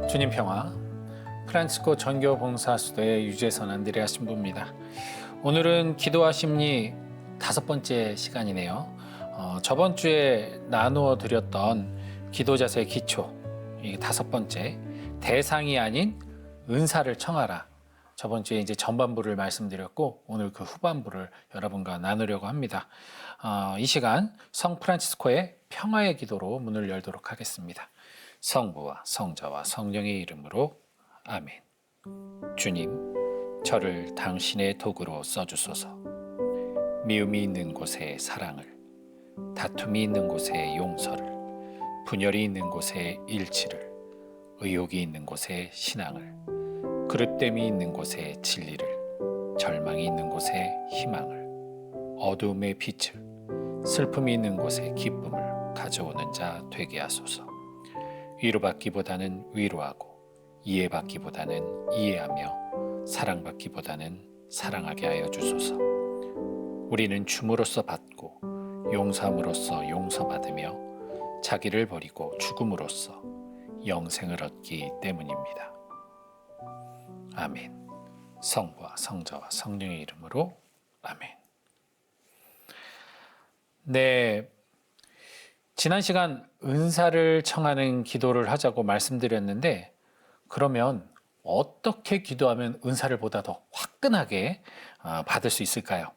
주님 평화, 프란치스코 전교봉사수도의 유재선 안드레아 신부입니다. 오늘은 기도와 심리 5번째 시간이네요. 저번 주에 나누어 드렸던 기도 자세의 기초, 이 5번째, 대상이 아닌 은사를 청하라. 저번 주에 이제 전반부를 말씀드렸고, 오늘 그 후반부를 여러분과 나누려고 합니다. 이 시간 성 프란치스코의 평화의 기도로 문을 열도록 하겠습니다. 성부와 성자와 성령의 이름으로 아멘. 주님, 저를 당신의 도구로 써주소서. 미움이 있는 곳에 사랑을, 다툼이 있는 곳에 용서를, 분열이 있는 곳에 일치를, 의욕이 있는 곳에 신앙을, 그릇됨이 있는 곳에 진리를, 절망이 있는 곳에 희망을, 어두움의 빛을, 슬픔이 있는 곳에 기쁨을 가져오는 자 되게 하소서. 위로받기보다는 위로하고, 이해받기보다는 이해하며, 사랑받기보다는 사랑하게 하여 주소서. 우리는 줌으로써 받고, 용서함으로써 용서받으며, 자기를 버리고 죽음으로써 영생을 얻기 때문입니다. 아멘. 성부와 성자와 성령의 이름으로 아멘. 네. 지난 시간 은사를 청하는 기도를 하자고 말씀드렸는데, 그러면 어떻게 기도하면 은사를 보다 더 화끈하게 받을 수 있을까요?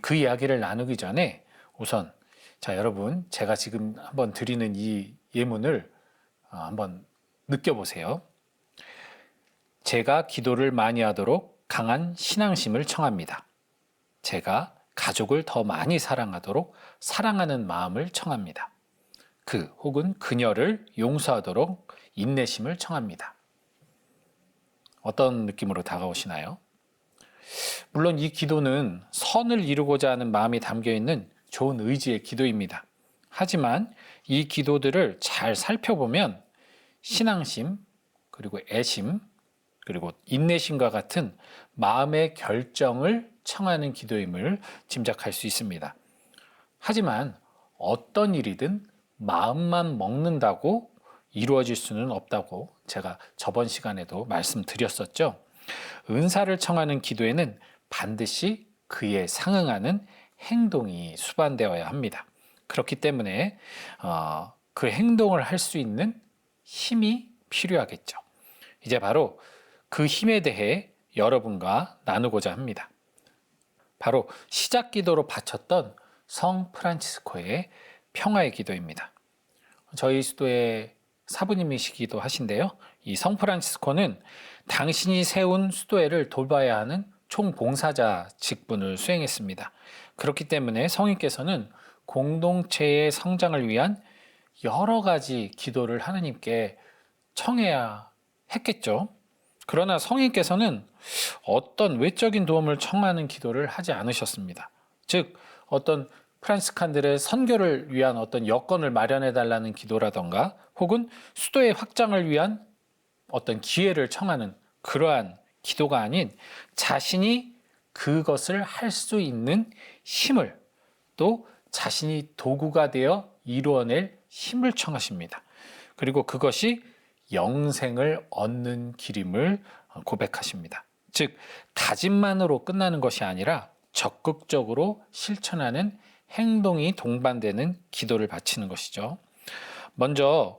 그 이야기를 나누기 전에 우선 여러분, 제가 지금 한번 드리는 이 예문을 한번 느껴보세요. 제가 기도를 많이 하도록 강한 신앙심을 청합니다. 제가 가족을 더 많이 사랑하도록 사랑하는 마음을 청합니다. 혹은 그녀를 용서하도록 인내심을 청합니다. 어떤 느낌으로 다가오시나요? 물론 이 기도는 선을 이루고자 하는 마음이 담겨있는 좋은 의지의 기도입니다. 하지만 이 기도들을 잘 살펴보면 신앙심, 그리고 애심, 그리고 인내심과 같은 마음의 결정을 청하는 기도임을 짐작할 수 있습니다. 하지만 어떤 일이든 마음만 먹는다고 이루어질 수는 없다고 제가 저번 시간에도 말씀드렸었죠. 은사를 청하는 기도에는 반드시 그에 상응하는 행동이 수반되어야 합니다. 그렇기 때문에 그 행동을 할 수 있는 힘이 필요하겠죠. 이제 바로 그 힘에 대해 여러분과 나누고자 합니다. 바로 시작 기도로 바쳤던 성 프란치스코의 평화의 기도입니다. 저희 수도의 사부님이시기도 하신데요. 이 성 프란치스코는 당신이 세운 수도회를 돌봐야 하는 총봉사자 직분을 수행했습니다. 그렇기 때문에 성인께서는 공동체의 성장을 위한 여러 가지 기도를 하느님께 청해야 했겠죠. 그러나 성인께서는 어떤 외적인 도움을 청하는 기도를 하지 않으셨습니다. 즉, 어떤 프란시스칸들의 선교를 위한 어떤 여건을 마련해 달라는 기도라던가, 혹은 수도의 확장을 위한 어떤 기회를 청하는 그러한 기도가 아닌 자신이 그것을 할 수 있는 힘을, 또 자신이 도구가 되어 이루어낼 힘을 청하십니다. 그리고 그것이 영생을 얻는 길임을 고백하십니다. 즉, 다짐만으로 끝나는 것이 아니라 적극적으로 실천하는 행동이 동반되는 기도를 바치는 것이죠. 먼저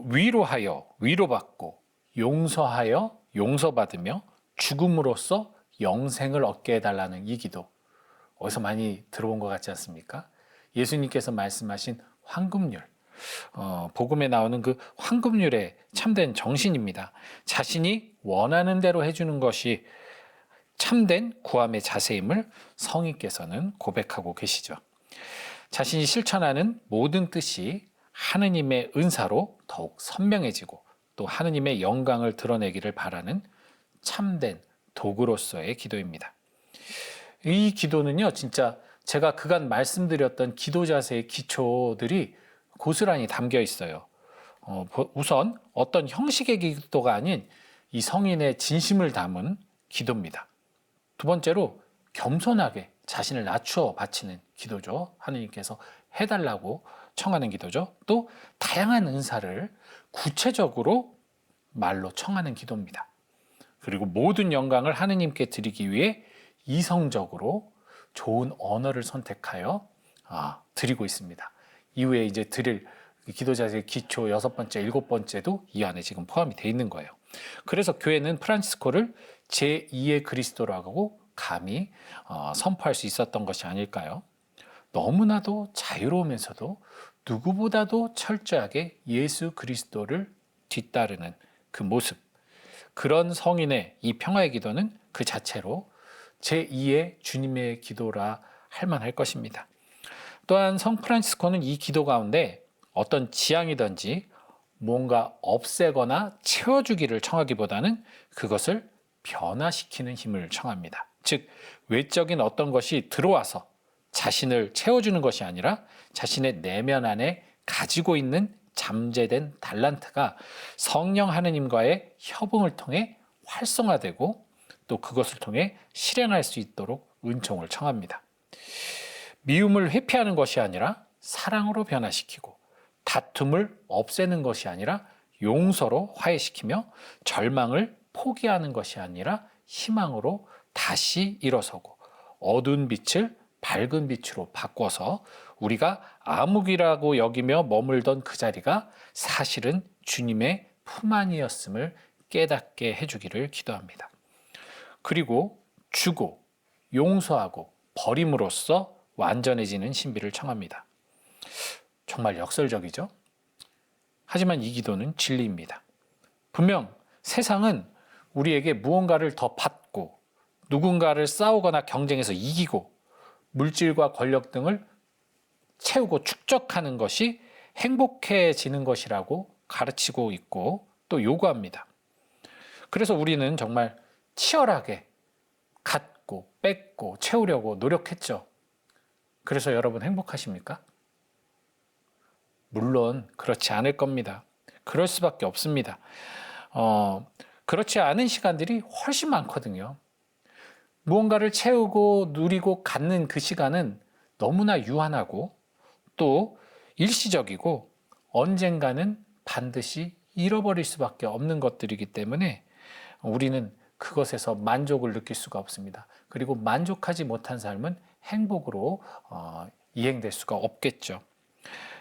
위로하여 위로받고, 용서하여 용서받으며, 죽음으로써 영생을 얻게 해달라는 이 기도, 어디서 많이 들어본 것 같지 않습니까? 예수님께서 말씀하신 황금률, 복음에 나오는 그 황금률의 참된 정신입니다. 자신이 원하는 대로 해주는 것이 참된 구함의 자세임을 성인께서는 고백하고 계시죠. 자신이 실천하는 모든 뜻이 하느님의 은사로 더욱 선명해지고, 또 하느님의 영광을 드러내기를 바라는 참된 도구로서의 기도입니다. 이 기도는요, 진짜 제가 그간 말씀드렸던 기도 자세의 기초들이 고스란히 담겨 있어요. 우선 어떤 형식의 기도가 아닌 이 성인의 진심을 담은 기도입니다. 두 번째로 겸손하게 자신을 낮추어 바치는 기도죠. 하느님께서 해달라고 청하는 기도죠. 또 다양한 은사를 구체적으로 말로 청하는 기도입니다. 그리고 모든 영광을 하느님께 드리기 위해 이성적으로 좋은 언어를 선택하여 드리고 있습니다. 이후에 이제 드릴 기도 자세의 기초 6번째, 7번째도 이 안에 지금 포함이 되어 있는 거예요. 그래서 교회는 프란치스코를 제2의 그리스도라고 감히 선포할 수 있었던 것이 아닐까요? 너무나도 자유로우면서도 누구보다도 철저하게 예수 그리스도를 뒤따르는 그 모습, 그런 성인의 이 평화의 기도는 그 자체로 제2의 주님의 기도라 할 만할 것입니다. 또한 성 프란치스코는 이 기도 가운데 어떤 지향이든지 뭔가 없애거나 채워주기를 청하기보다는 그것을 변화시키는 힘을 청합니다. 즉, 외적인 어떤 것이 들어와서 자신을 채워주는 것이 아니라 자신의 내면 안에 가지고 있는 잠재된 달란트가 성령 하느님과의 협응을 통해 활성화되고 또 그것을 통해 실행할 수 있도록 은총을 청합니다. 미움을 회피하는 것이 아니라 사랑으로 변화시키고 다툼을 없애는 것이 아니라 용서로 화해시키며 절망을 포기하는 것이 아니라 희망으로 다시 일어서고 어두운 빛을 밝은 빛으로 바꿔서 우리가 암흑이라고 여기며 머물던 그 자리가 사실은 주님의 품 안이었음을 깨닫게 해주기를 기도합니다. 그리고 주고 용서하고 버림으로써 완전해지는 신비를 청합니다. 정말 역설적이죠? 하지만 이 기도는 진리입니다. 분명 세상은 우리에게 무언가를 더 받고 누군가를 싸우거나 경쟁해서 이기고 물질과 권력 등을 채우고 축적하는 것이 행복해지는 것이라고 가르치고 있고 또 요구합니다. 그래서 우리는 정말 치열하게 갖고 뺏고 채우려고 노력했죠. 그래서 여러분 행복하십니까? 물론 그렇지 않을 겁니다. 그럴 수밖에 없습니다. 그렇지 않은 시간들이 훨씬 많거든요. 무언가를 채우고 누리고 갖는 그 시간은 너무나 유한하고 또 일시적이고 언젠가는 반드시 잃어버릴 수밖에 없는 것들이기 때문에 우리는 그것에서 만족을 느낄 수가 없습니다. 그리고 만족하지 못한 삶은 행복으로 이행될 수가 없겠죠.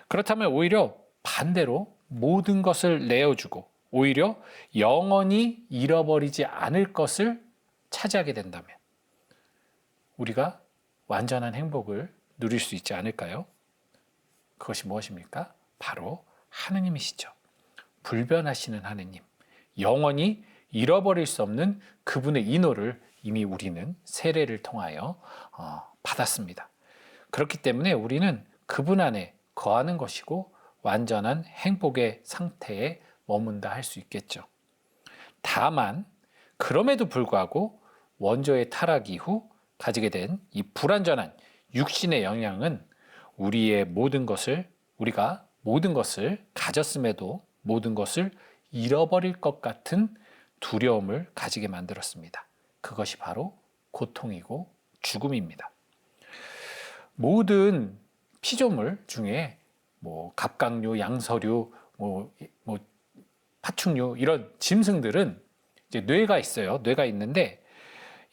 그렇다면 오히려 반대로 모든 것을 내어주고 오히려 영원히 잃어버리지 않을 것을 차지하게 된다면 우리가 완전한 행복을 누릴 수 있지 않을까요? 그것이 무엇입니까? 바로 하느님이시죠. 불변하시는 하느님, 영원히 잃어버릴 수 없는 그분의 인호를 이미 우리는 세례를 통하여 받았습니다. 그렇기 때문에 우리는 그분 안에 거하는 것이고 완전한 행복의 상태에 머문다 할 수 있겠죠. 다만 그럼에도 불구하고 원조의 타락 이후 가지게 된 이 불완전한 육신의 영향은 우리가 모든 것을 가졌음에도 모든 것을 잃어버릴 것 같은 두려움을 가지게 만들었습니다. 그것이 바로 고통이고 죽음입니다. 모든 피조물 중에 갑각류, 양서류, 파충류 이런 짐승들은 이제 뇌가 있어요. 뇌가 있는데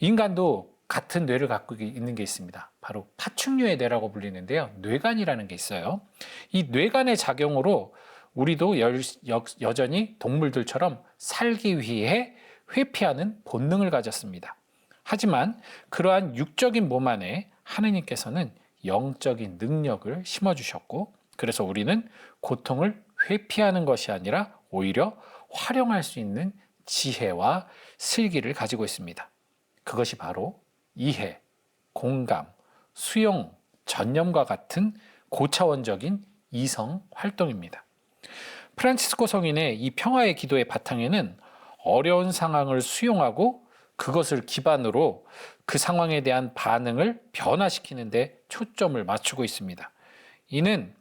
인간도 같은 뇌를 갖고 있는 게 있습니다. 바로 파충류의 뇌라고 불리는데요. 뇌관이라는 게 있어요. 이 뇌관의 작용으로 우리도 여전히 동물들처럼 살기 위해 회피하는 본능을 가졌습니다. 하지만 그러한 육적인 몸 안에 하느님께서는 영적인 능력을 심어주셨고 그래서 우리는 고통을 회피하는 것이 아니라 오히려 활용할 수 있는 지혜와 슬기를 가지고 있습니다. 그것이 바로 이해, 공감, 수용, 전념과 같은 고차원적인 이성 활동입니다. 프란치스코 성인의 이 평화의 기도의 바탕에는 어려운 상황을 수용하고 그것을 기반으로 그 상황에 대한 반응을 변화시키는 데 초점을 맞추고 있습니다. 이는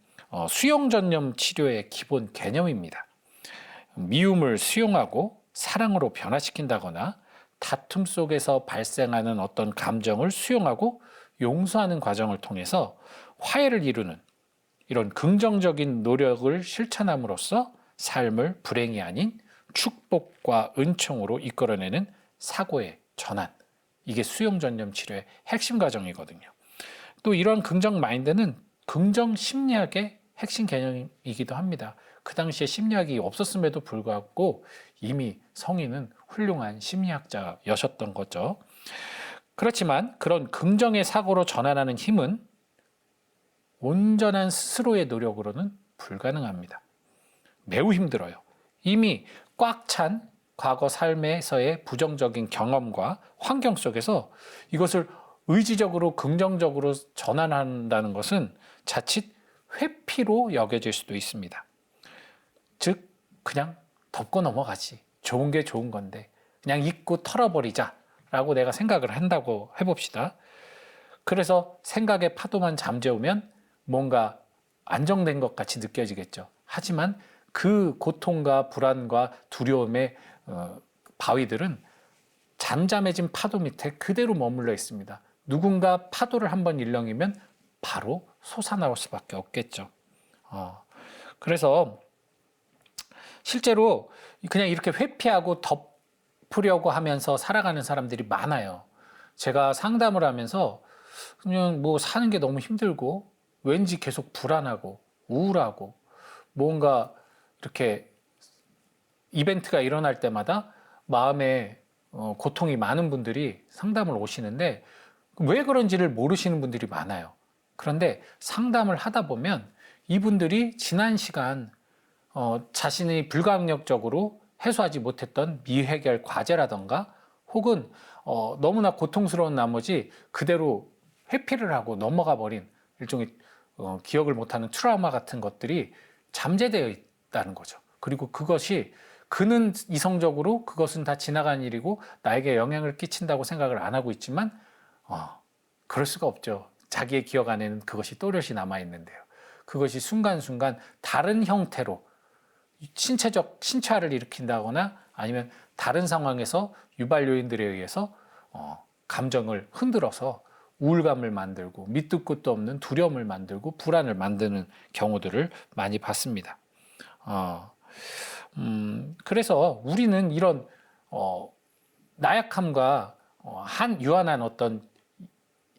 수용전념 치료의 기본 개념입니다. 미움을 수용하고 사랑으로 변화시킨다거나 다툼 속에서 발생하는 어떤 감정을 수용하고 용서하는 과정을 통해서 화해를 이루는 이런 긍정적인 노력을 실천함으로써 삶을 불행이 아닌 축복과 은총으로 이끌어내는 사고의 전환. 이게 수용전념 치료의 핵심 과정이거든요. 또 이런 긍정 마인드는 긍정 심리학의 핵심 개념이기도 합니다. 그 당시에 심리학이 없었음에도 불구하고 이미 성인은 훌륭한 심리학자여셨던 거죠. 그렇지만 그런 긍정의 사고로 전환하는 힘은 온전한 스스로의 노력으로는 불가능합니다. 매우 힘들어요. 이미 꽉 찬 과거 삶에서의 부정적인 경험과 환경 속에서 이것을 의지적으로 긍정적으로 전환한다는 것은 자칫 회피로 여겨질 수도 있습니다. 즉 그냥 덮고 넘어가지. 좋은 게 좋은 건데 그냥 잊고 털어버리자라고 내가 생각을 한다고 해봅시다. 그래서 생각의 파도만 잠재우면 뭔가 안정된 것 같이 느껴지겠죠. 하지만 그 고통과 불안과 두려움의 바위들은 잠잠해진 파도 밑에 그대로 머물러 있습니다. 누군가 파도를 한번 일렁이면 바로 솟아나올 수밖에 없겠죠. 그래서 실제로 그냥 이렇게 회피하고 덮으려고 하면서 살아가는 사람들이 많아요. 제가 상담을 하면서 그냥 뭐 사는 게 너무 힘들고 왠지 계속 불안하고 우울하고 뭔가 이렇게 이벤트가 일어날 때마다 마음에 고통이 많은 분들이 상담을 오시는데 왜 그런지를 모르시는 분들이 많아요. 그런데 상담을 하다 보면 이분들이 지난 시간 자신이 불가항력적으로 해소하지 못했던 미해결 과제라던가 혹은 너무나 고통스러운 나머지 그대로 회피를 하고 넘어가 버린 일종의 기억을 못하는 트라우마 같은 것들이 잠재되어 있다는 거죠. 그리고 그것이 그는 이성적으로 그것은 다 지나간 일이고 나에게 영향을 끼친다고 생각을 안 하고 있지만 그럴 수가 없죠. 자기의 기억 안에는 그것이 또렷이 남아있는데요. 그것이 순간순간 다른 형태로 신체적 신체화를 일으킨다거나 아니면 다른 상황에서 유발 요인들에 의해서 감정을 흔들어서 우울감을 만들고 밑도 끝도 없는 두려움을 만들고 불안을 만드는 경우들을 많이 봤습니다. 그래서 우리는 이런 나약함과 유한한 어떤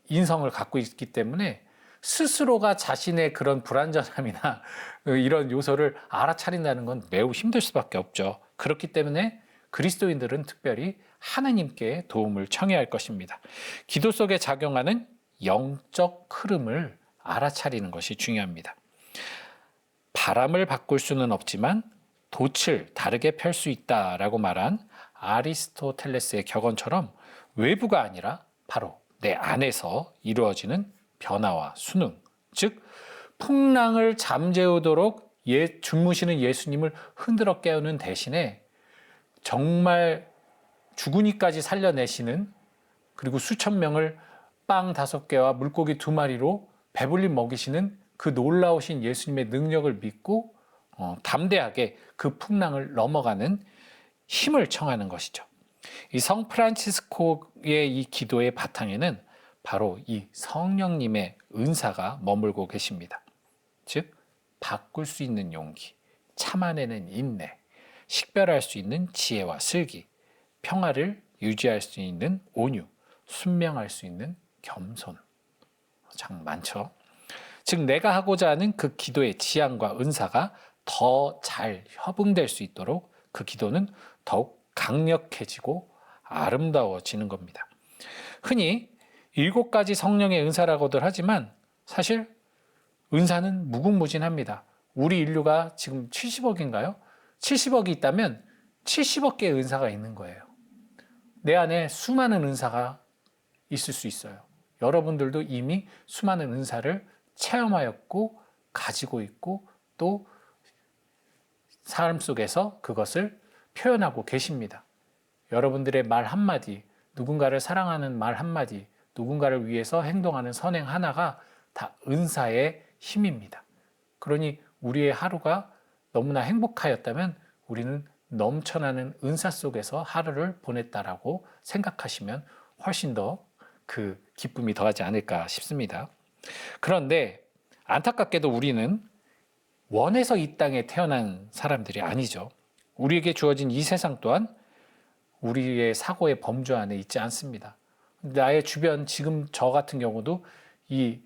인성을 갖고 있기 때문에 스스로가 자신의 그런 불안전함이나 이런 요소를 알아차린다는 건 매우 힘들 수밖에 없죠. 그렇기 때문에 그리스도인들은 특별히 하나님께 도움을 청해야 할 것입니다. 기도 속에 작용하는 영적 흐름을 알아차리는 것이 중요합니다. 바람을 바꿀 수는 없지만 돛을 다르게 펼 수 있다라고 말한 아리스토텔레스의 격언처럼 외부가 아니라 바로 내 안에서 이루어지는 변화와 순응, 즉 풍랑을 잠재우도록 주무시는 예수님을 흔들어 깨우는 대신에 정말 죽으니까지 살려내시는 그리고 수천 명을 빵 5개와 물고기 2마리로 배불리 먹이시는 그 놀라우신 예수님의 능력을 믿고 담대하게 그 풍랑을 넘어가는 힘을 청하는 것이죠. 이 성 프란치스코의 이 기도의 바탕에는 바로 이 성령님의 은사가 머물고 계십니다. 즉 바꿀 수 있는 용기, 참아내는 인내, 식별할 수 있는 지혜와 슬기, 평화를 유지할 수 있는 온유, 순명할 수 있는 겸손. 참 많죠. 즉 내가 하고자 하는 그 기도의 지향과 은사가 더 잘 협응될 수 있도록 그 기도는 더욱 강력해지고 아름다워지는 겁니다. 흔히 7가지 성령의 은사라고들 하지만 사실 은사는 무궁무진합니다. 우리 인류가 지금 70억인가요? 70억이 있다면 70억 개의 은사가 있는 거예요. 내 안에 수많은 은사가 있을 수 있어요. 여러분들도 이미 수많은 은사를 체험하였고 가지고 있고 또 삶 속에서 그것을 표현하고 계십니다. 여러분들의 말 한마디, 누군가를 사랑하는 말 한마디, 누군가를 위해서 행동하는 선행 하나가 다 은사의 힘입니다. 그러니 우리의 하루가 너무나 행복하였다면 우리는 넘쳐나는 은사 속에서 하루를 보냈다라고 생각하시면 훨씬 더 그 기쁨이 더하지 않을까 싶습니다. 그런데 안타깝게도 우리는 원해서 이 땅에 태어난 사람들이 아니죠. 우리에게 주어진 이 세상 또한 우리의 사고의 범주 안에 있지 않습니다. 나의 주변, 지금 저 같은 경우도 이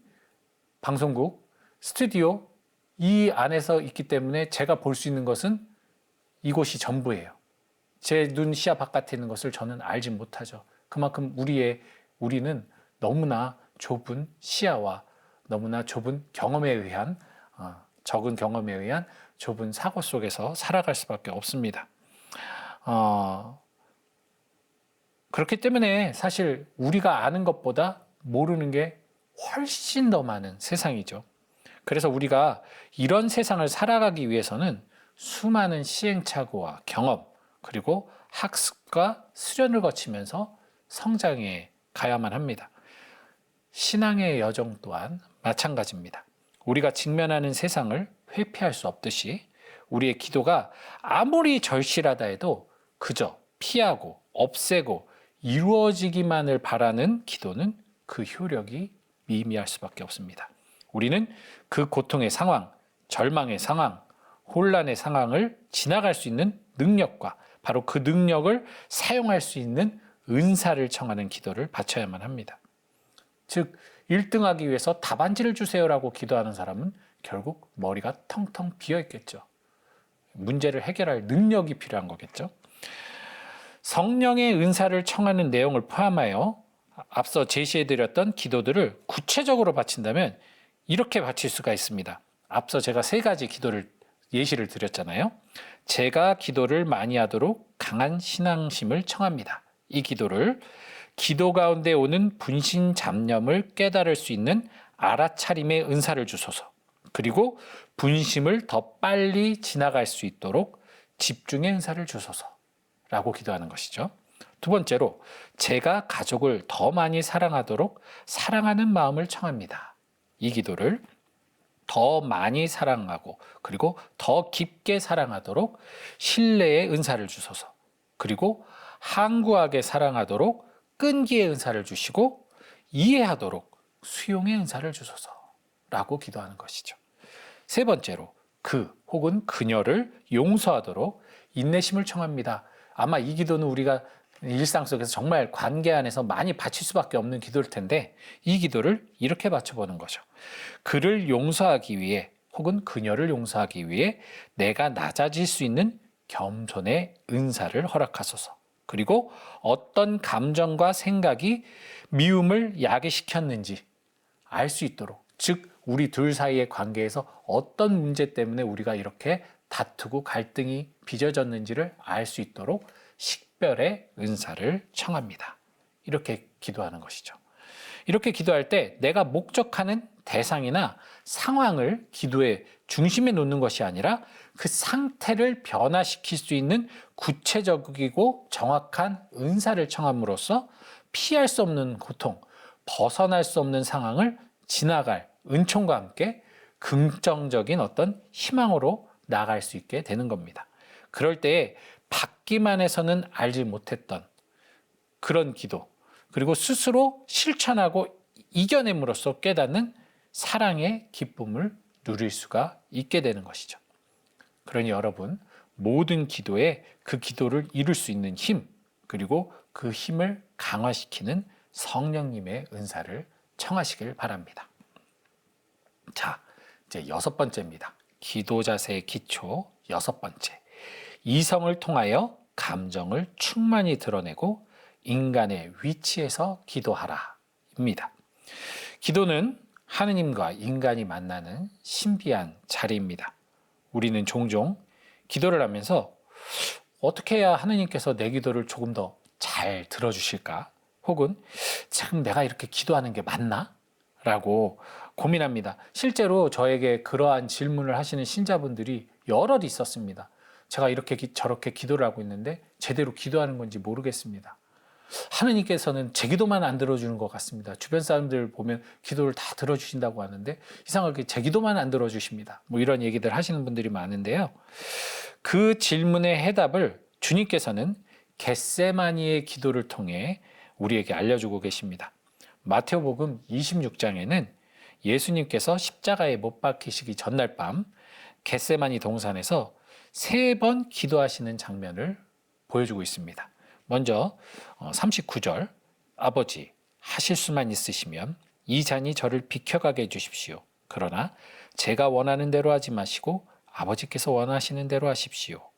방송국, 스튜디오 이 안에서 있기 때문에 제가 볼 수 있는 것은 이곳이 전부예요. 제 눈 시야 바깥에 있는 것을 저는 알지 못하죠. 그만큼 우리는 너무나 좁은 시야와 너무나 좁은 경험에 의한 적은 경험에 의한 좁은 사고 속에서 살아갈 수밖에 없습니다. 그렇기 때문에 사실 우리가 아는 것보다 모르는 게 훨씬 더 많은 세상이죠. 그래서 우리가 이런 세상을 살아가기 위해서는 수많은 시행착오와 경험, 그리고 학습과 수련을 거치면서 성장해 가야만 합니다. 신앙의 여정 또한 마찬가지입니다. 우리가 직면하는 세상을 회피할 수 없듯이 우리의 기도가 아무리 절실하다 해도 그저 피하고 없애고 이루어지기만을 바라는 기도는 그 효력이 미미할 수밖에 없습니다. 우리는 그 고통의 상황, 절망의 상황, 혼란의 상황을 지나갈 수 있는 능력과 바로 그 능력을 사용할 수 있는 은사를 청하는 기도를 바쳐야만 합니다. 즉 1등하기 위해서 답안지를 주세요라고 기도하는 사람은 결국 머리가 텅텅 비어 있겠죠. 문제를 해결할 능력이 필요한 거겠죠. 성령의 은사를 청하는 내용을 포함하여 앞서 제시해드렸던 기도들을 구체적으로 바친다면 이렇게 바칠 수가 있습니다. 앞서 제가 3가지 기도를 예시를 드렸잖아요. 제가 기도를 많이 하도록 강한 신앙심을 청합니다. 이 기도를 기도 가운데 오는 분신잡념을 깨달을 수 있는 알아차림의 은사를 주소서. 그리고 분심을 더 빨리 지나갈 수 있도록 집중의 은사를 주소서. 라고 기도하는 것이죠. 두 번째로 제가 가족을 더 많이 사랑하도록 사랑하는 마음을 청합니다. 이 기도를 더 많이 사랑하고 그리고 더 깊게 사랑하도록 신뢰의 은사를 주소서. 그리고 항구하게 사랑하도록 끈기의 은사를 주시고 이해하도록 수용의 은사를 주소서. 라고 기도하는 것이죠. 세 번째로 혹은 그녀를 용서하도록 인내심을 청합니다. 아마 이 기도는 우리가 일상 속에서 정말 관계 안에서 많이 바칠 수밖에 없는 기도일 텐데 이 기도를 이렇게 바쳐보는 거죠. 그를 용서하기 위해 혹은 그녀를 용서하기 위해 내가 낮아질 수 있는 겸손의 은사를 허락하소서. 그리고 어떤 감정과 생각이 미움을 야기시켰는지 알 수 있도록, 즉 우리 둘 사이의 관계에서 어떤 문제 때문에 우리가 이렇게 다투고 갈등이 빚어졌는지를 알 수 있도록 식별의 은사를 청합니다. 이렇게 기도하는 것이죠. 이렇게 기도할 때 내가 목적하는 대상이나 상황을 기도의 중심에 놓는 것이 아니라 그 상태를 변화시킬 수 있는 구체적이고 정확한 은사를 청함으로써 피할 수 없는 고통, 벗어날 수 없는 상황을 지나갈 은총과 함께 긍정적인 어떤 희망으로 나아갈 수 있게 되는 겁니다. 그럴 때에 받기만 해서는 알지 못했던 그런 기도, 그리고 스스로 실천하고 이겨냄으로써 깨닫는 사랑의 기쁨을 누릴 수가 있게 되는 것이죠. 그러니 여러분, 모든 기도에 그 기도를 이룰 수 있는 힘, 그리고 그 힘을 강화시키는 성령님의 은사를 청하시길 바랍니다. 자, 이제 6번째입니다. 기도 자세의 기초 6번째. 이성을 통하여 감정을 충만히 드러내고 인간의 위치에서 기도하라 입니다. 기도는 하느님과 인간이 만나는 신비한 자리입니다. 우리는 종종 기도를 하면서 어떻게 해야 하느님께서 내 기도를 조금 더 잘 들어주실까? 혹은 지금 내가 이렇게 기도하는 게 맞나? 라고 고민합니다. 실제로 저에게 그러한 질문을 하시는 신자분들이 여럿 있었습니다. 제가 이렇게 저렇게 기도를 하고 있는데 제대로 기도하는 건지 모르겠습니다. 하느님께서는 제 기도만 안 들어주는 것 같습니다. 주변 사람들 보면 기도를 다 들어주신다고 하는데 이상하게 제 기도만 안 들어주십니다. 뭐 이런 얘기들 하시는 분들이 많은데요. 그 질문의 해답을 주님께서는 겟세마니의 기도를 통해 우리에게 알려주고 계십니다. 마태복음 26장에는 예수님께서 십자가에 못 박히시기 전날 밤 겟세마니 동산에서 3번 기도하시는 장면을 보여주고 있습니다. 먼저 39절, 아버지 하실 수만 있으시면 이 잔이 저를 비켜가게 해주십시오. 그러나 제가 원하는 대로 하지 마시고 아버지께서 원하시는 대로 하십시오.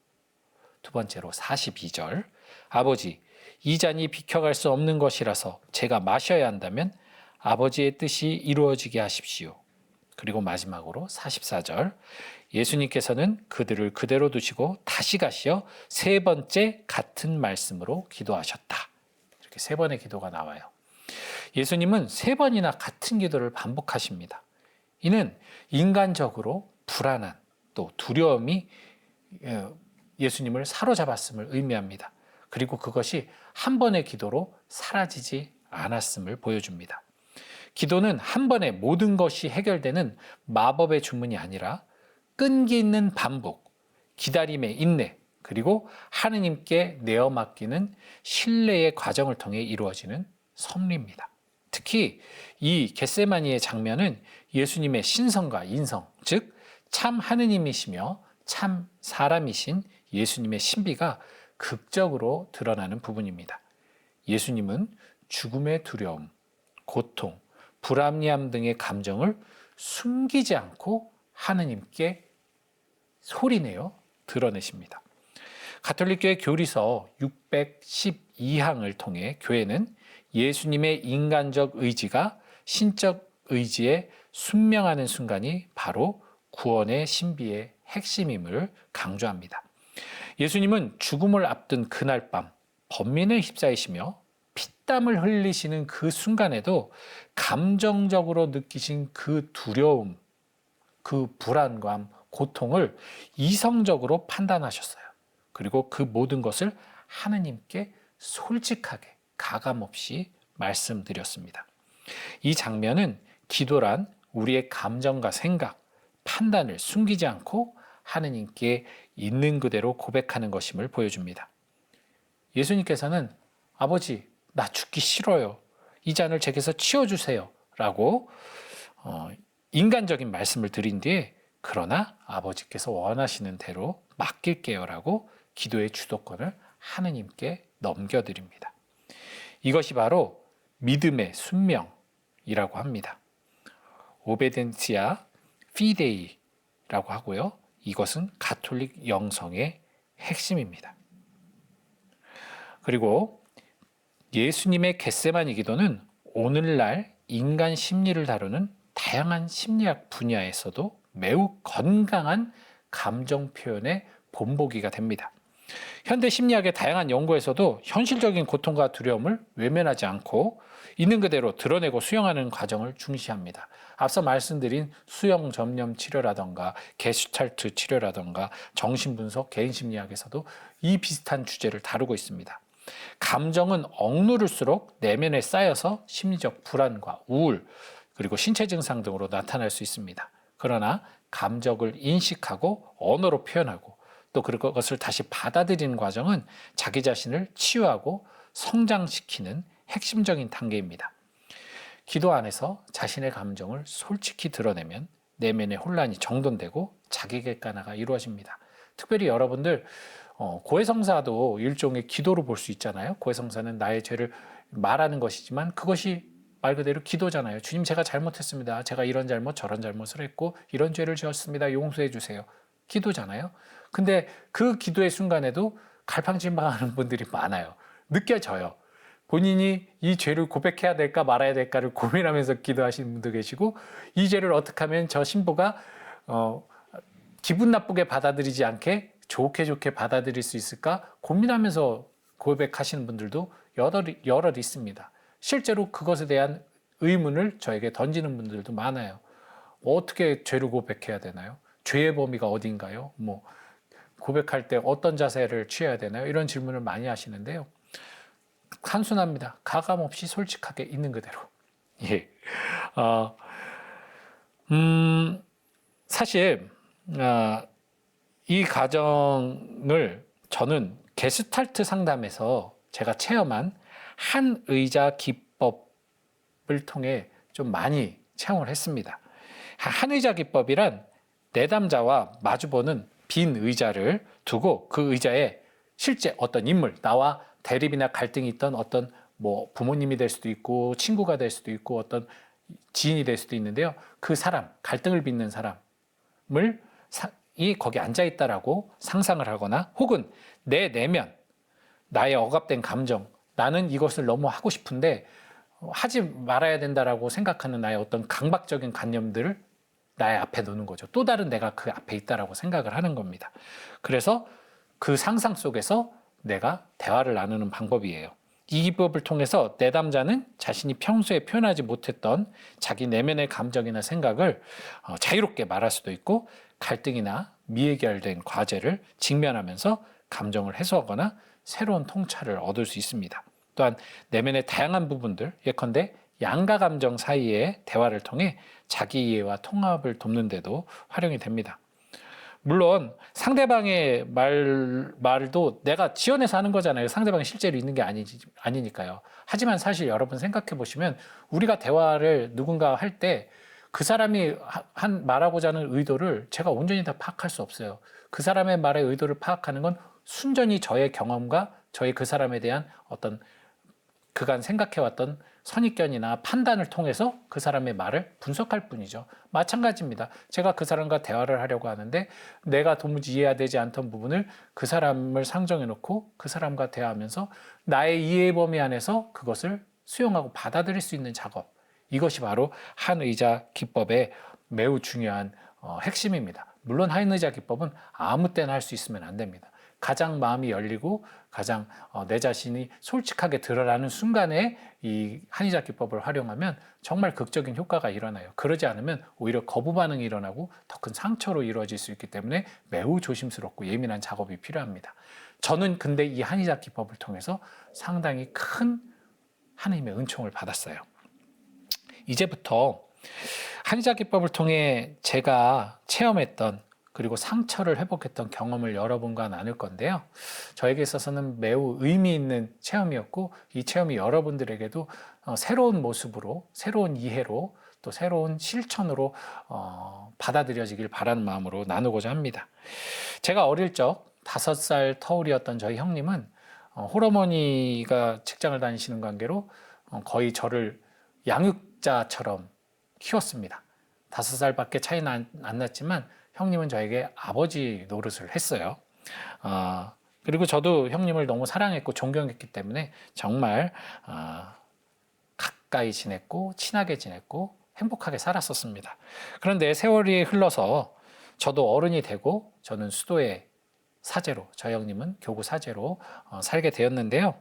두 번째로 42절, 아버지 이 잔이 비켜갈 수 없는 것이라서 제가 마셔야 한다면 아버지의 뜻이 이루어지게 하십시오. 그리고 마지막으로 44절, 예수님께서는 그들을 그대로 두시고 다시 가시어 3번째 같은 말씀으로 기도하셨다. 이렇게 3번의 기도가 나와요. 예수님은 3번이나 같은 기도를 반복하십니다. 이는 인간적으로 불안한 또 두려움이 예수님을 사로잡았음을 의미합니다. 그리고 그것이 한 번의 기도로 사라지지 않았음을 보여줍니다. 기도는 한 번에 모든 것이 해결되는 마법의 주문이 아니라 끈기 있는 반복, 기다림의 인내, 그리고 하느님께 내어 맡기는 신뢰의 과정을 통해 이루어지는 섭리입니다. 특히 이 겟세마니의 장면은 예수님의 신성과 인성, 즉 참 하느님이시며 참 사람이신 예수님의 신비가 극적으로 드러나는 부분입니다. 예수님은 죽음의 두려움, 고통, 불합리함 등의 감정을 숨기지 않고 하느님께 소리내어 드러내십니다. 가톨릭교회 교리서 612항을 통해 교회는 예수님의 인간적 의지가 신적 의지에 순명하는 순간이 바로 구원의 신비의 핵심임을 강조합니다. 예수님은 죽음을 앞둔 그날 밤 번민에 휩싸이시며 피땀을 흘리시는 그 순간에도 감정적으로 느끼신 그 두려움, 그 불안감, 고통을 이성적으로 판단하셨어요. 그리고 그 모든 것을 하느님께 솔직하게 가감없이 말씀드렸습니다. 이 장면은 기도란 우리의 감정과 생각, 판단을 숨기지 않고 하느님께 있는 그대로 고백하는 것임을 보여줍니다. 예수님께서는 아버지, 나 죽기 싫어요. 이 잔을 제게서 치워주세요. 라고 인간적인 말씀을 드린 뒤에 그러나 아버지께서 원하시는 대로 맡길게요. 라고 기도의 주도권을 하느님께 넘겨드립니다. 이것이 바로 믿음의 순명이라고 합니다. 오베덴티아 피데이라고 하고요. 이것은 가톨릭 영성의 핵심입니다. 그리고 예수님의 겟세마니 기도는 오늘날 인간 심리를 다루는 다양한 심리학 분야에서도 매우 건강한 감정 표현의 본보기가 됩니다. 현대 심리학의 다양한 연구에서도 현실적인 고통과 두려움을 외면하지 않고 있는 그대로 드러내고 수용하는 과정을 중시합니다. 앞서 말씀드린 수용 전념 치료라던가 게슈탈트 치료라던가 정신분석, 개인심리학에서도 이 비슷한 주제를 다루고 있습니다. 감정은 억누를수록 내면에 쌓여서 심리적 불안과 우울, 그리고 신체 증상 등으로 나타날 수 있습니다. 그러나 감정을 인식하고 언어로 표현하고 또 그것을 다시 받아들이는 과정은 자기 자신을 치유하고 성장시키는 핵심적인 단계입니다. 기도 안에서 자신의 감정을 솔직히 드러내면 내면의 혼란이 정돈되고 자기 객관화가 이루어집니다. 특별히 여러분들 고해성사도 일종의 기도로 볼 수 있잖아요. 고해성사는 나의 죄를 말하는 것이지만 그것이 말 그대로 기도잖아요. 주님, 제가 잘못했습니다. 제가 이런 잘못 저런 잘못을 했고 이런 죄를 지었습니다. 용서해 주세요. 기도잖아요. 근데 그 기도의 순간에도 갈팡질팡하는 분들이 많아요. 느껴져요. 본인이 이 죄를 고백해야 될까 말아야 될까를 고민하면서 기도하시는 분도 계시고 이 죄를 어떻게 하면 저 신부가 기분 나쁘게 받아들이지 않게 좋게 받아들일 수 있을까 고민하면서 고백하시는 분들도 여럿 있습니다. 실제로 그것에 대한 의문을 저에게 던지는 분들도 많아요. 어떻게 죄를 고백해야 되나요? 죄의 범위가 어딘가요? 고백할 때 어떤 자세를 취해야 되나요? 이런 질문을 많이 하시는데요. 단순합니다. 가감없이 솔직하게 있는 그대로. 예. 사실 이 과정을 저는 게슈탈트 상담에서 제가 체험한 한의자 기법으로 통해 좀 많이 체험을 했습니다. 한의자 기법이란 내담자와 마주보는 빈 의자를 두고 그 의자에 실제 어떤 인물, 나와 대립이나 갈등이 있던 어떤 뭐 부모님이 될 수도 있고 친구가 될 수도 있고 어떤 지인이 될 수도 있는데요. 그 사람, 갈등을 빚는 사람을 이 거기 앉아 있다라고 상상을 하거나 혹은 내 내면, 나의 억압된 감정, 나는 이것을 너무 하고 싶은데 하지 말아야 된다라고 생각하는 나의 어떤 강박적인 관념들을 나의 앞에 놓는 거죠. 또 다른 내가 그 앞에 있다라고 생각을 하는 겁니다. 그래서 그 상상 속에서 내가 대화를 나누는 방법이에요. 이 기법을 통해서 내담자는 자신이 평소에 표현하지 못했던 자기 내면의 감정이나 생각을 자유롭게 말할 수도 있고 갈등이나 미해결된 과제를 직면하면서 감정을 해소하거나 새로운 통찰을 얻을 수 있습니다. 또한 내면의 다양한 부분들, 예컨대 양가 감정 사이의 대화를 통해 자기 이해와 통합을 돕는 데도 활용이 됩니다. 물론 상대방의 말도 내가 지어내서 하는 거잖아요. 상대방이 실제로 있는 게 아니니까요. 하지만 사실 여러분 생각해 보시면 우리가 대화를 누군가 할 때 그 사람이 말하고자 하는 의도를 제가 온전히 다 파악할 수 없어요. 그 사람의 말의 의도를 파악하는 건 순전히 저의 경험과 저의 그 사람에 대한 어떤 그간 생각해왔던 선입견이나 판단을 통해서 그 사람의 말을 분석할 뿐이죠. 마찬가지입니다. 제가 그 사람과 대화를 하려고 하는데 내가 도무지 이해되지 않던 부분을 그 사람을 상정해 놓고 그 사람과 대화하면서 나의 이해 범위 안에서 그것을 수용하고 받아들일 수 있는 작업. 이것이 바로 한의자 기법의 매우 중요한 핵심입니다. 물론 한의자 기법은 아무 때나 할 수 있으면 안 됩니다. 가장 마음이 열리고 가장 내 자신이 솔직하게 드러나는 순간에 이 한의자 기법을 활용하면 정말 극적인 효과가 일어나요. 그러지 않으면 오히려 거부 반응이 일어나고 더 큰 상처로 이루어질 수 있기 때문에 매우 조심스럽고 예민한 작업이 필요합니다. 저는 근데 이 한의자 기법을 통해서 상당히 큰 하나님의 은총을 받았어요. 이제부터 한의자 기법을 통해 제가 체험했던 그리고 상처를 회복했던 경험을 여러분과 나눌 건데요. 저에게 있어서는 매우 의미 있는 체험이었고 이 체험이 여러분들에게도 새로운 모습으로, 새로운 이해로 또 새로운 실천으로 받아들여지길 바라는 마음으로 나누고자 합니다. 제가 어릴 적 5살 터울이었던 저희 형님은 홀어머니가 직장을 다니시는 관계로 거의 저를 양육자처럼 키웠습니다. 5살밖에 차이는 안 났지만 형님은 저에게 아버지 노릇을 했어요. 그리고 저도 형님을 너무 사랑했고 존경했기 때문에 정말 가까이 지냈고 친하게 지냈고 행복하게 살았었습니다. 그런데 세월이 흘러서 저도 어른이 되고 저는 수도의 사제로, 저희 형님은 교구 사제로 살게 되었는데요.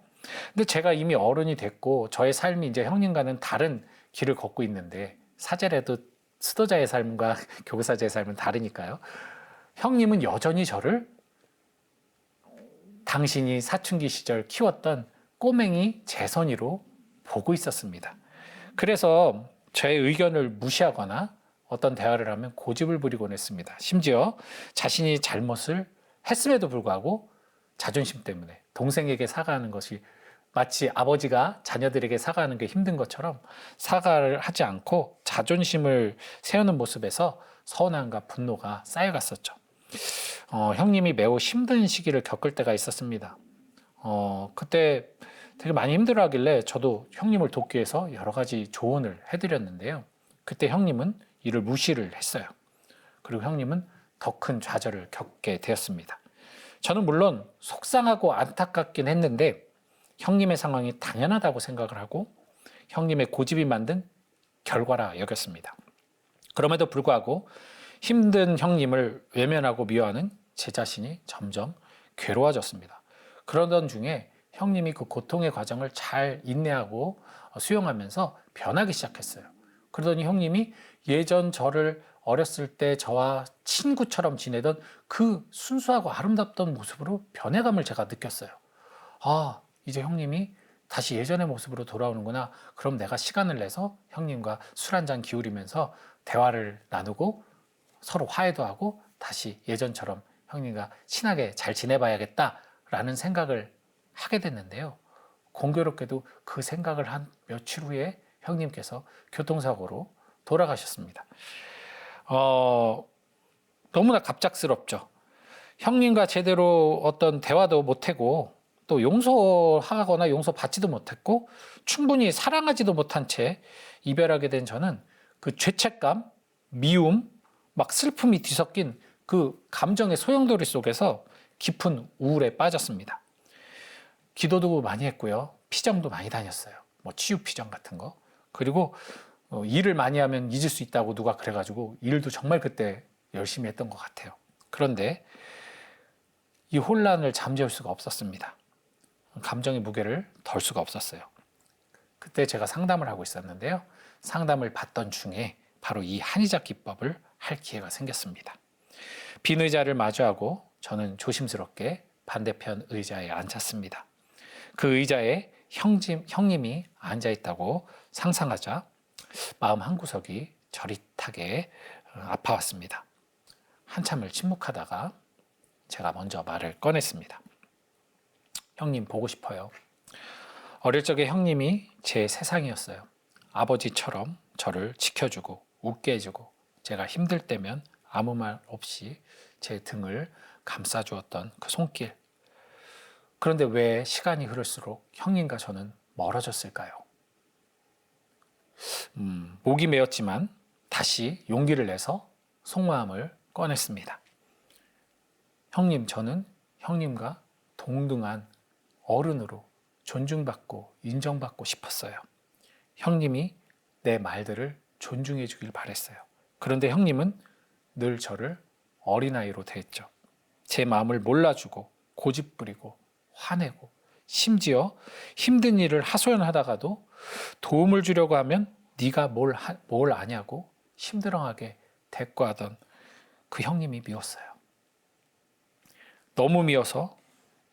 근데 제가 이미 어른이 됐고 저의 삶이 이제 형님과는 다른 길을 걷고 있는데 사제라도 수도자의 삶과 교구사제의 삶은 다르니까요. 형님은 여전히 저를 당신이 사춘기 시절 키웠던 꼬맹이 재선이로 보고 있었습니다. 그래서 저의 의견을 무시하거나 어떤 대화를 하면 고집을 부리곤 했습니다. 심지어 자신이 잘못을 했음에도 불구하고 자존심 때문에 동생에게 사과하는 것이 마치 아버지가 자녀들에게 사과하는 게 힘든 것처럼 사과를 하지 않고 자존심을 세우는 모습에서 서운함과 분노가 쌓여갔었죠. 형님이 매우 힘든 시기를 겪을 때가 있었습니다. 그때 되게 많이 힘들어하길래 저도 형님을 돕기 위해서 여러 가지 조언을 해드렸는데요. 그때 형님은 이를 무시를 했어요. 그리고 형님은 더 큰 좌절을 겪게 되었습니다. 저는 물론 속상하고 안타깝긴 했는데 형님의 상황이 당연하다고 생각을 하고 형님의 고집이 만든 결과라 여겼습니다. 그럼에도 불구하고 힘든 형님을 외면하고 미워하는 제 자신이 점점 괴로워졌습니다. 그러던 중에 형님이 그 고통의 과정을 잘 인내하고 수용하면서 변하기 시작했어요. 그러더니 형님이 예전 저를 어렸을 때 저와 친구처럼 지내던 그 순수하고 아름답던 모습으로 변해감을 제가 느꼈어요. 이제 형님이 다시 예전의 모습으로 돌아오는구나. 그럼 내가 시간을 내서 형님과 술 한잔 기울이면서 대화를 나누고 서로 화해도 하고 다시 예전처럼 형님과 친하게 잘 지내봐야겠다라는 생각을 하게 됐는데요. 공교롭게도 그 생각을 한 며칠 후에 형님께서 교통사고로 돌아가셨습니다. 너무나 갑작스럽죠. 형님과 제대로 어떤 대화도 못하고 또 용서하거나 용서받지도 못했고 충분히 사랑하지도 못한 채 이별하게 된 저는 그 죄책감, 미움, 막 슬픔이 뒤섞인 그 감정의 소용돌이 속에서 깊은 우울에 빠졌습니다. 기도도 많이 했고요. 피정도 많이 다녔어요. 뭐 치유 피정 같은 거. 그리고 일을 많이 하면 잊을 수 있다고 누가 그래가지고 일도 정말 그때 열심히 했던 것 같아요. 그런데 이 혼란을 잠재울 수가 없었습니다. 감정의 무게를 덜 수가 없었어요. 그때 제가 상담을 하고 있었는데요. 상담을 받던 중에 바로 이 한의작 기법을 할 기회가 생겼습니다. 빈 의자를 마주하고 저는 조심스럽게 반대편 의자에 앉았습니다. 그 의자에 형님이 앉아있다고 상상하자 마음 한구석이 저릿하게 아파왔습니다. 한참을 침묵하다가 제가 먼저 말을 꺼냈습니다. 형님 보고 싶어요. 어릴 적에 형님이 제 세상이었어요. 아버지처럼 저를 지켜주고 웃게 해주고 제가 힘들 때면 아무 말 없이 제 등을 감싸주었던 그 손길. 그런데 왜 시간이 흐를수록 형님과 저는 멀어졌을까요? 목이 메었지만 다시 용기를 내서 속마음을 꺼냈습니다. 형님, 저는 형님과 동등한 어른으로 존중받고 인정받고 싶었어요. 형님이 내 말들을 존중해 주길 바랬어요. 그런데 형님은 늘 저를 어린아이로 대했죠. 제 마음을 몰라주고 고집부리고 화내고 심지어 힘든 일을 하소연하다가도 도움을 주려고 하면 네가 뭘 아냐고 힘들어하게 대꾸하던 그 형님이 미웠어요. 너무 미워서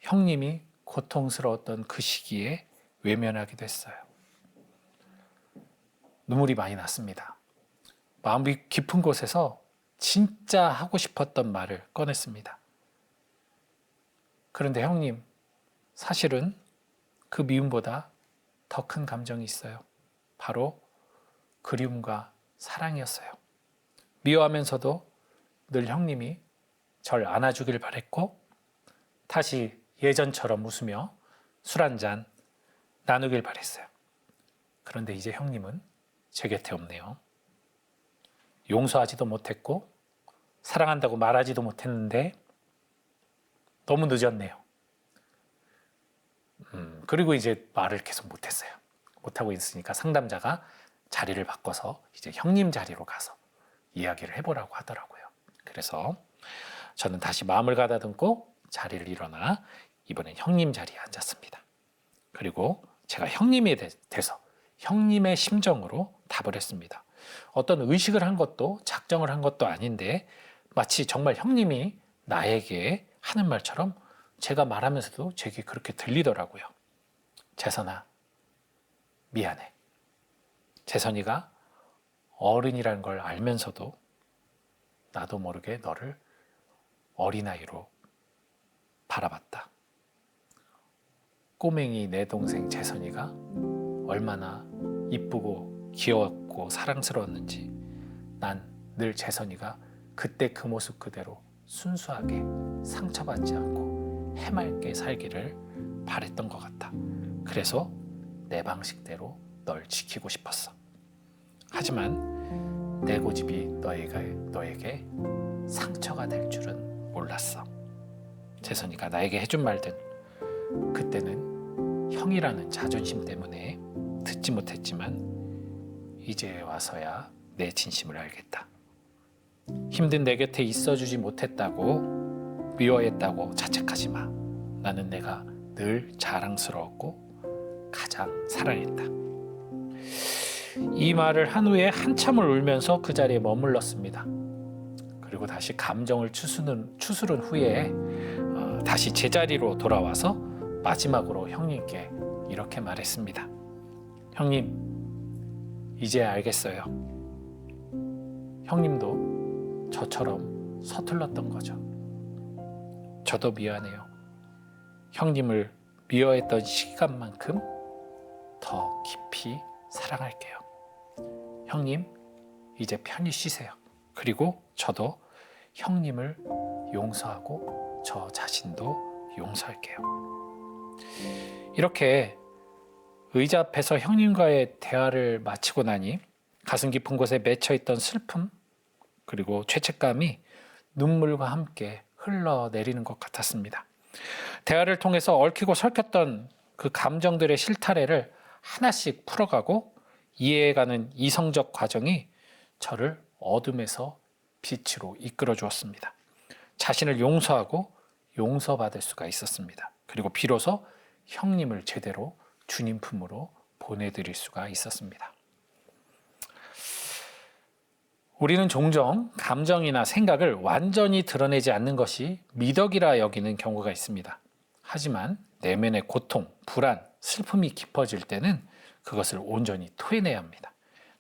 형님이 고통스러웠던 그 시기에 외면하기도 했어요. 눈물이 많이 났습니다. 마음이 깊은 곳에서 진짜 하고 싶었던 말을 꺼냈습니다. 그런데 형님, 사실은 그 미움보다 더 큰 감정이 있어요. 바로 그리움과 사랑이었어요. 미워하면서도 늘 형님이 절 안아주길 바랬고 다시 예전처럼 웃으며 술 한잔 나누길 바랬어요. 그런데 이제 형님은 제 곁에 없네요. 용서하지도 못했고 사랑한다고 말하지도 못했는데 너무 늦었네요. 그리고 이제 말을 계속 못했어요. 못하고 있으니까 상담자가 자리를 바꿔서 이제 형님 자리로 가서 이야기를 해보라고 하더라고요. 그래서 저는 다시 마음을 가다듬고 자리를 일어나 이번엔 형님 자리에 앉았습니다. 그리고 제가 형님에 대해서 형님의 심정으로 답을 했습니다. 어떤 의식을 한 것도 작정을 한 것도 아닌데 마치 정말 형님이 나에게 하는 말처럼 제가 말하면서도 제게 그렇게 들리더라고요. 재선아, 미안해. 재선이가 어른이라는 걸 알면서도 나도 모르게 너를 어린아이로 바라봤다. 꼬맹이 내 동생 재선이가 얼마나 이쁘고 귀여웠고 사랑스러웠는지 난 늘 재선이가 그때 그 모습 그대로 순수하게 상처받지 않고 해맑게 살기를 바랬던 것 같아. 그래서 내 방식대로 널 지키고 싶었어. 하지만 내 고집이 너에게 상처가 될 줄은 몰랐어. 재선이가 나에게 해준 말든 그때는 형이라는 자존심 때문에 듣지 못했지만 이제 와서야 내 진심을 알겠다. 힘든 내 곁에 있어주지 못했다고 미워했다고 자책하지 마. 나는 내가 늘 자랑스러웠고 가장 사랑했다. 이 말을 한 후에 한참을 울면서 그 자리에 머물렀습니다. 그리고 다시 감정을 추스른 후에 다시 제자리로 돌아와서 마지막으로 형님께 이렇게 말했습니다. 형님, 이제 알겠어요. 형님도 저처럼 서툴렀던 거죠. 저도 미안해요. 형님을 미워했던 시간만큼 더 깊이 사랑할게요. 형님, 이제 편히 쉬세요. 그리고 저도 형님을 용서하고 저 자신도 용서할게요. 이렇게 의자 앞에서 형님과의 대화를 마치고 나니 가슴 깊은 곳에 맺혀있던 슬픔 그리고 죄책감이 눈물과 함께 흘러내리는 것 같았습니다. 대화를 통해서 얽히고 설켰던 그 감정들의 실타래를 하나씩 풀어가고 이해해가는 이성적 과정이 저를 어둠에서 빛으로 이끌어 주었습니다. 자신을 용서하고 용서받을 수가 있었습니다. 그리고 비로소 형님을 제대로 주님 품으로 보내드릴 수가 있었습니다. 우리는 종종 감정이나 생각을 완전히 드러내지 않는 것이 미덕이라 여기는 경우가 있습니다. 하지만 내면의 고통, 불안, 슬픔이 깊어질 때는 그것을 온전히 토해내야 합니다.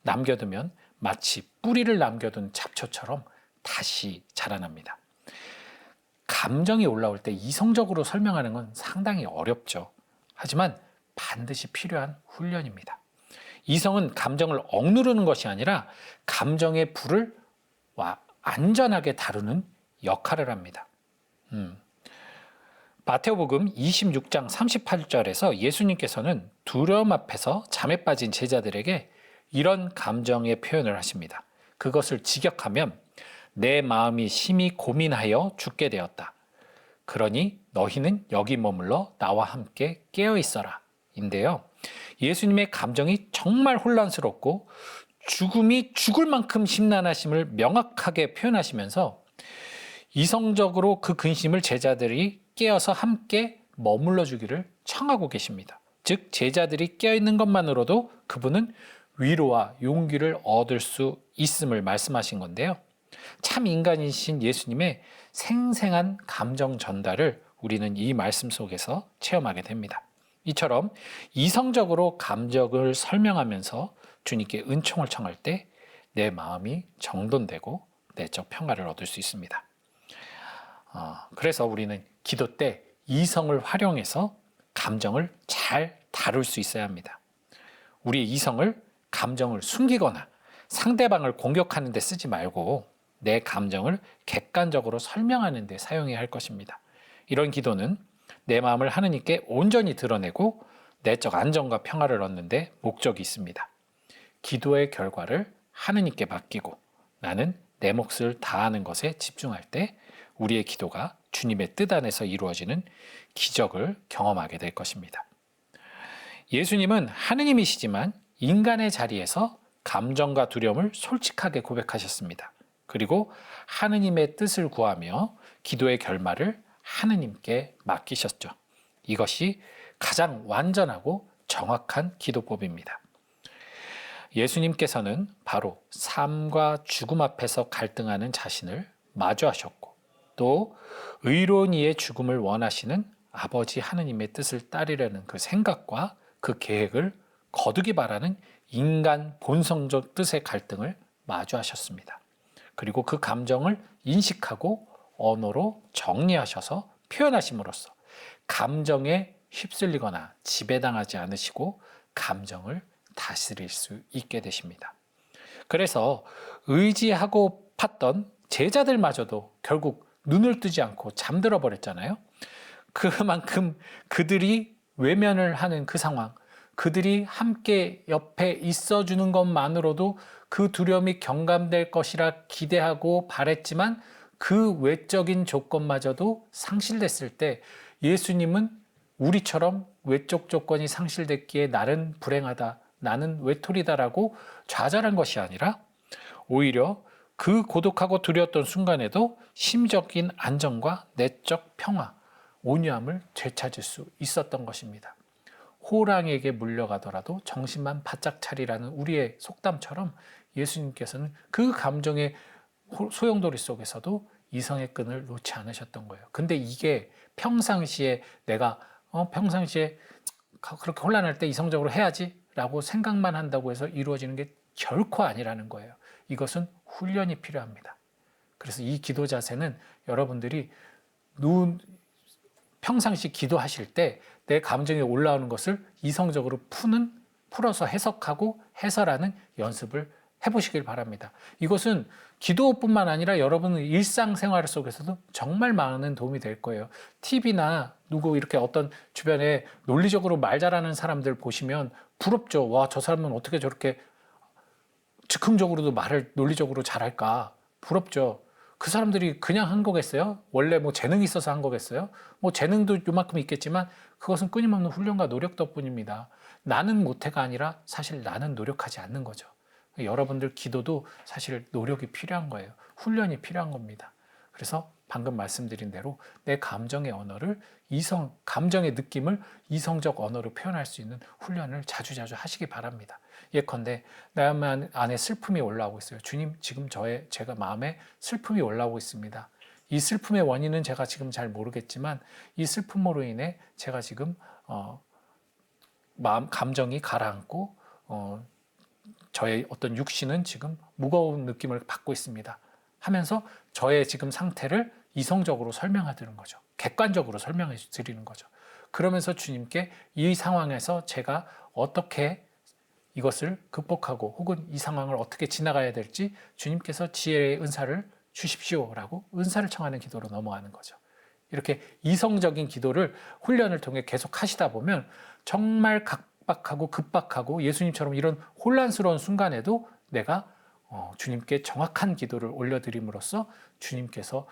남겨두면 마치 뿌리를 남겨둔 잡초처럼 다시 자라납니다. 감정이 올라올 때 이성적으로 설명하는 건 상당히 어렵죠. 하지만 반드시 필요한 훈련입니다. 이성은 감정을 억누르는 것이 아니라 감정의 불을 안전하게 다루는 역할을 합니다. 마태오복음 26장 38절에서 예수님께서는 두려움 앞에서 잠에 빠진 제자들에게 이런 감정의 표현을 하십니다. 그것을 직역하면 내 마음이 심히 고민하여 죽게 되었다. 그러니 너희는 여기 머물러 나와 함께 깨어 있어라. 인데요. 예수님의 감정이 정말 혼란스럽고 죽음이 죽을 만큼 심란하심을 명확하게 표현하시면서 이성적으로 그 근심을 제자들이 깨어서 함께 머물러 주기를 청하고 계십니다. 즉 제자들이 깨어있는 것만으로도 그분은 위로와 용기를 얻을 수 있음을 말씀하신 건데요. 참 인간이신 예수님의 생생한 감정 전달을 우리는 이 말씀 속에서 체험하게 됩니다. 이처럼 이성적으로 감정을 설명하면서 주님께 은총을 청할 때 내 마음이 정돈되고 내적 평화를 얻을 수 있습니다. 그래서 우리는 기도 때 이성을 활용해서 감정을 잘 다룰 수 있어야 합니다. 우리의 이성을 감정을 숨기거나 상대방을 공격하는 데 쓰지 말고 내 감정을 객관적으로 설명하는 데 사용해야 할 것입니다. 이런 기도는 내 마음을 하느님께 온전히 드러내고 내적 안정과 평화를 얻는 데 목적이 있습니다. 기도의 결과를 하느님께 맡기고 나는 내 몫을 다하는 것에 집중할 때 우리의 기도가 주님의 뜻 안에서 이루어지는 기적을 경험하게 될 것입니다. 예수님은 하느님이시지만 인간의 자리에서 감정과 두려움을 솔직하게 고백하셨습니다. 그리고 하느님의 뜻을 구하며 기도의 결말을 하느님께 맡기셨죠. 이것이 가장 완전하고 정확한 기도법입니다. 예수님께서는 바로 삶과 죽음 앞에서 갈등하는 자신을 마주하셨고 또 의로운 이의 죽음을 원하시는 아버지 하느님의 뜻을 따르려는 그 생각과 그 계획을 거두기 바라는 인간 본성적 뜻의 갈등을 마주하셨습니다. 그리고 그 감정을 인식하고 언어로 정리하셔서 표현하심으로써 감정에 휩쓸리거나 지배당하지 않으시고 감정을 다스릴 수 있게 되십니다. 그래서 의지하고 팠던 제자들마저도 결국 눈을 뜨지 않고 잠들어 버렸잖아요. 그만큼 그들이 외면을 하는 그 상황, 그들이 함께 옆에 있어주는 것만으로도 그 두려움이 경감될 것이라 기대하고 바랬지만 그 외적인 조건마저도 상실됐을 때 예수님은 우리처럼 외적 조건이 상실됐기에 나는 불행하다, 나는 외톨이다라고 좌절한 것이 아니라 오히려 그 고독하고 두려웠던 순간에도 심적인 안정과 내적 평화, 온유함을 되찾을 수 있었던 것입니다. 호랑이에게 물려가더라도 정신만 바짝 차리라는 우리의 속담처럼 예수님께서는 그 감정의 소용돌이 속에서도 이성의 끈을 놓지 않으셨던 거예요. 근데 이게 평상시에 내가 평상시에 그렇게 혼란할 때 이성적으로 해야지 라고 생각만 한다고 해서 이루어지는 게 결코 아니라는 거예요. 이것은 훈련이 필요합니다. 그래서 이 기도 자세는 여러분들이 평상시 기도하실 때 내 감정이 올라오는 것을 이성적으로 풀어서 해석하고 해설하는 연습을 해보시길 바랍니다. 이것은 기도뿐만 아니라 여러분 일상생활 속에서도 정말 많은 도움이 될 거예요. TV나 누구 이렇게 어떤 주변에 논리적으로 말 잘하는 사람들 보시면 부럽죠. 와, 저 사람은 어떻게 저렇게 즉흥적으로도 말을 논리적으로 잘할까? 부럽죠. 그 사람들이 그냥 한 거겠어요? 원래 뭐 재능이 있어서 한 거겠어요? 뭐 재능도 요만큼 있겠지만 그것은 끊임없는 훈련과 노력 덕분입니다. 나는 못해가 아니라 사실 나는 노력하지 않는 거죠. 여러분들 기도도 사실 노력이 필요한 거예요. 훈련이 필요한 겁니다. 그래서 방금 말씀드린 대로 내 감정의 언어를 감정의 느낌을 이성적 언어로 표현할 수 있는 훈련을 자주자주 하시기 바랍니다. 예컨대 내 안에 슬픔이 올라오고 있어요. 주님, 지금 제가 마음에 슬픔이 올라오고 있습니다. 이 슬픔의 원인은 제가 지금 잘 모르겠지만 이 슬픔으로 인해 제가 지금 감정이 가라앉고 저의 어떤 육신은 지금 무거운 느낌을 받고 있습니다. 하면서 저의 지금 상태를 이성적으로 설명해 드리는 거죠. 객관적으로 설명해 드리는 거죠. 그러면서 주님께 이 상황에서 제가 어떻게 이것을 극복하고 혹은 이 상황을 어떻게 지나가야 될지 주님께서 지혜의 은사를 주십시오라고 은사를 청하는 기도로 넘어가는 거죠. 이렇게 이성적인 기도를 훈련을 통해 계속 하시다 보면 정말 각박하고 급박하고 예수님처럼 이런 혼란스러운 순간에도 내가 주님께 정확한 기도를 올려드림으로써 주님께서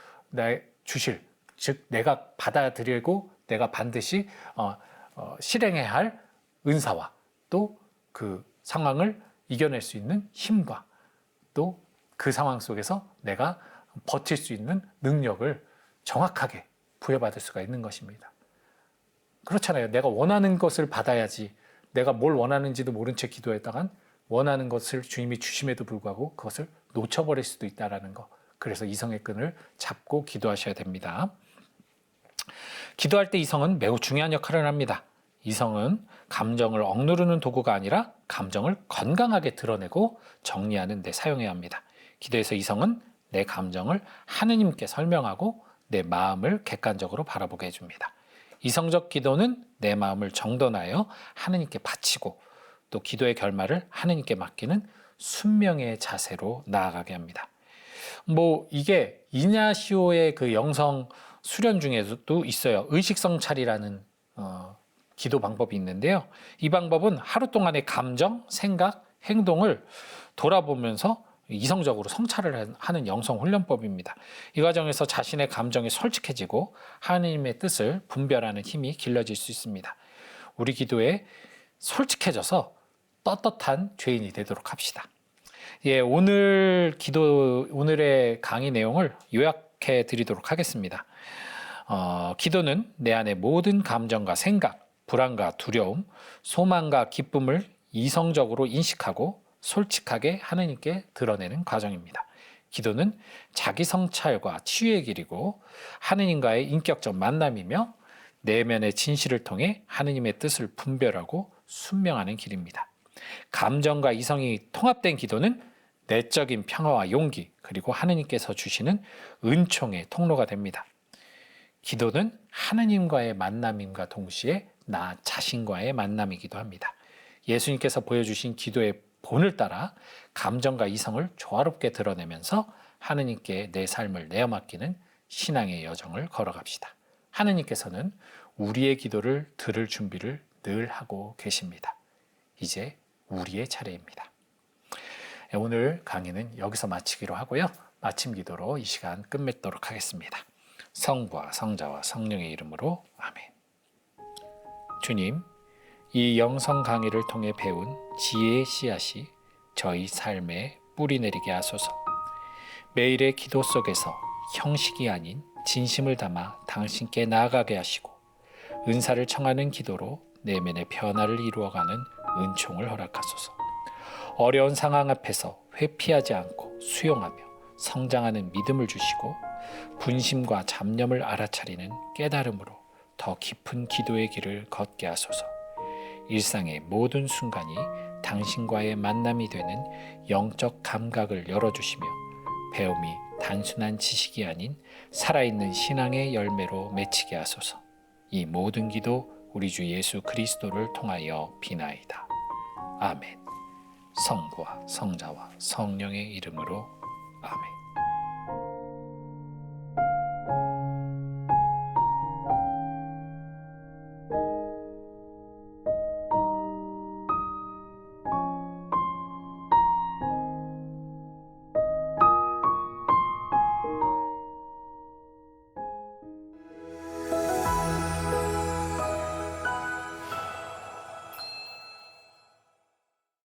주실, 즉 내가 받아들이고 내가 반드시 실행해야 할 은사와 또 그 상황을 이겨낼 수 있는 힘과 또 그 상황 속에서 내가 버틸 수 있는 능력을 정확하게 부여받을 수가 있는 것입니다. 그렇잖아요. 내가 원하는 것을 받아야지, 내가 뭘 원하는지도 모른 채 기도했다간 원하는 것을 주님이 주심에도 불구하고 그것을 놓쳐버릴 수도 있다는 거. 그래서 이성의 끈을 잡고 기도하셔야 됩니다. 기도할 때 이성은 매우 중요한 역할을 합니다. 이성은 감정을 억누르는 도구가 아니라 감정을 건강하게 드러내고 정리하는 데 사용해야 합니다. 기도에서 이성은 내 감정을 하느님께 설명하고 내 마음을 객관적으로 바라보게 해줍니다. 이성적 기도는 내 마음을 정돈하여 하느님께 바치고 또 기도의 결말을 하느님께 맡기는 순명의 자세로 나아가게 합니다. 이게 이냐시오의 그 영성 수련 중에도 있어요. 의식성찰이라는 기도 방법이 있는데요. 이 방법은 하루 동안의 감정, 생각, 행동을 돌아보면서 이성적으로 성찰을 하는 영성 훈련법입니다. 이 과정에서 자신의 감정이 솔직해지고 하나님의 뜻을 분별하는 힘이 길러질 수 있습니다. 우리 기도에 솔직해져서 떳떳한 죄인이 되도록 합시다. 오늘의 강의 내용을 요약해 드리도록 하겠습니다. 기도는 내 안의 모든 감정과 생각, 불안과 두려움, 소망과 기쁨을 이성적으로 인식하고 솔직하게 하느님께 드러내는 과정입니다. 기도는 자기 성찰과 치유의 길이고 하느님과의 인격적 만남이며 내면의 진실을 통해 하느님의 뜻을 분별하고 순명하는 길입니다. 감정과 이성이 통합된 기도는 내적인 평화와 용기 그리고 하느님께서 주시는 은총의 통로가 됩니다. 기도는 하느님과의 만남임과 동시에 나 자신과의 만남이기도 합니다. 예수님께서 보여주신 기도의 본을 따라 감정과 이성을 조화롭게 드러내면서 하느님께 내 삶을 내어 맡기는 신앙의 여정을 걸어갑시다. 하느님께서는 우리의 기도를 들을 준비를 늘 하고 계십니다. 이제 우리의 차례입니다. 오늘 강의는 여기서 마치기로 하고요. 마침 기도로 이 시간 끝맺도록 하겠습니다. 성부와 성자와 성령의 이름으로 아멘. 주님, 이 영성 강의를 통해 배운 지혜의 씨앗이 저희 삶에 뿌리 내리게 하소서. 매일의 기도 속에서 형식이 아닌 진심을 담아 당신께 나아가게 하시고 은사를 청하는 기도로 내면의 변화를 이루어가는 은총을 허락하소서. 어려운 상황 앞에서 회피하지 않고 수용하며 성장하는 믿음을 주시고 분심과 잡념을 알아차리는 깨달음으로 더 깊은 기도의 길을 걷게 하소서. 일상의 모든 순간이 당신과의 만남이 되는 영적 감각을 열어주시며 배움이 단순한 지식이 아닌 살아있는 신앙의 열매로 맺히게 하소서. 이 모든 기도 우리 주 예수 그리스도를 통하여 비나이다. 아멘. 성부와 성자와 성령의 이름으로 아멘.